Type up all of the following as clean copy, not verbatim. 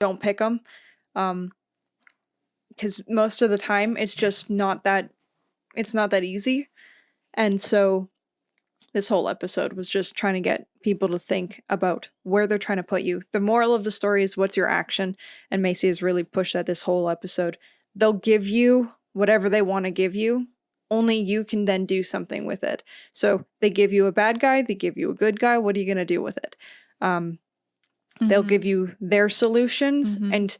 don't pick them. Because most of the time it's just not that easy. And so this whole episode was just trying to get people to think about where they're trying to put you. The moral of the story is what's your action? And Macy has really pushed that this whole episode. They'll give you whatever they want to give you. Only you can then do something with it. So they give you a bad guy, they give you a good guy. What are you going to do with it? They'll give you their solutions. And,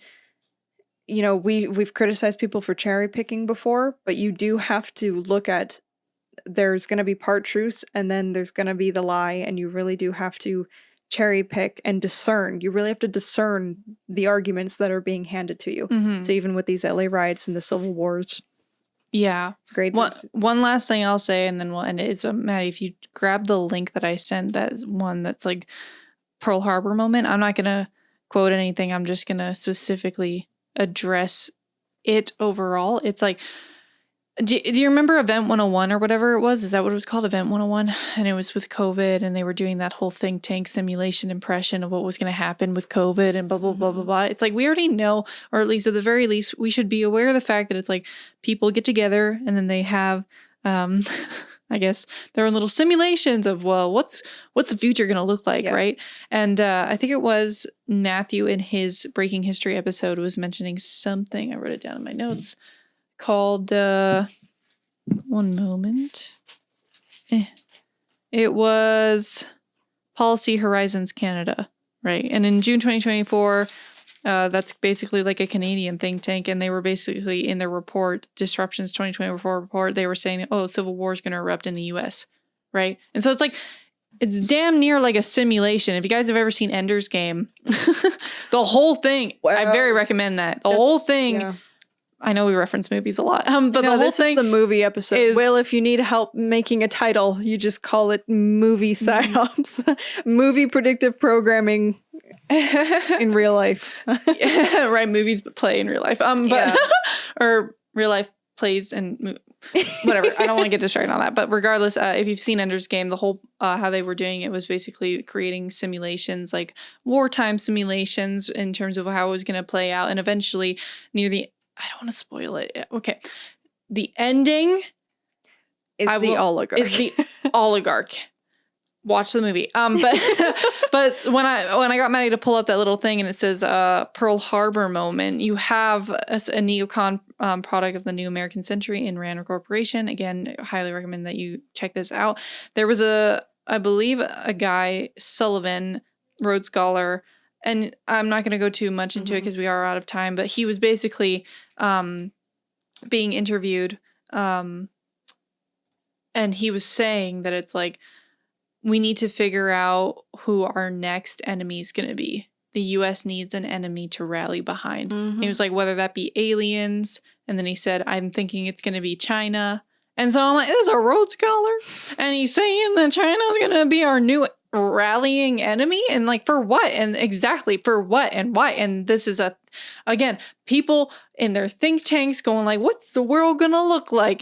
you know, we've criticized people for cherry picking before, but you do have to look at, there's going to be part truths and then there's going to be the lie, and you really do have to cherry pick and discern. You really have to discern the arguments that are being handed to you. So even with these LA riots and the Civil Wars. Yeah. Great. One last thing I'll say, and then we'll end it, is, Maddie, if you grab the link that I sent, that is one that's like Pearl Harbor moment. I'm not going to quote anything. I'm just going to specifically address it overall. It's like, do you remember Event 101 or whatever it was? Is that what it was called? Event 101? And it was with COVID, and they were doing that whole think tank simulation impression of what was going to happen with COVID and blah, blah, blah, blah, blah. It's like, we already know, or at least at the very least, we should be aware of the fact that it's like people get together and then they have, I guess, their own little simulations of, well, what's the future going to look like, right? And I think it was Matthew in his Breaking History episode was mentioning something. I wrote it down in my notes. Called, one moment. It was Policy Horizons Canada, right? And in June 2024, that's basically like a Canadian think tank, and they were basically in their report, Disruptions 2024 report, they were saying, oh, civil war is going to erupt in the US, right? And so it's like, it's damn near like a simulation. If you guys have ever seen Ender's Game, the whole thing, I very recommend that. The whole thing... Yeah. I know we reference movies a lot, but the whole thing is the movie episode. If you need help making a title, you just call it movie psyops, movie predictive programming in real life. Right, movies play in real life. Or real life plays and whatever. I don't want to get distracted on that, but regardless, if you've seen Ender's Game, the whole how they were doing it was basically creating simulations, like wartime simulations, in terms of how it was going to play out, and eventually near the I don't want to spoil it. Okay. The ending is the oligarch. Watch the movie. But when I got Maddie to pull up that little thing and it says Pearl Harbor moment, you have a neocon product of the new American century in Rand Corporation. Again, I highly recommend that you check this out. There was I believe a guy, Sullivan, Rhodes Scholar, and I'm not going to go too much into it because we are out of time, but he was basically being interviewed, and he was saying that it's like, we need to figure out who our next enemy is going to be. The U.S. needs an enemy to rally behind. He was like, whether that be aliens, and then he said, I'm thinking it's going to be China. And so I'm like, this is a Rhodes Scholar, and he's saying that China's going to be our new rallying enemy, and like, for what, and exactly for what and why. And this is again, people in their think tanks going like, what's the world gonna look like?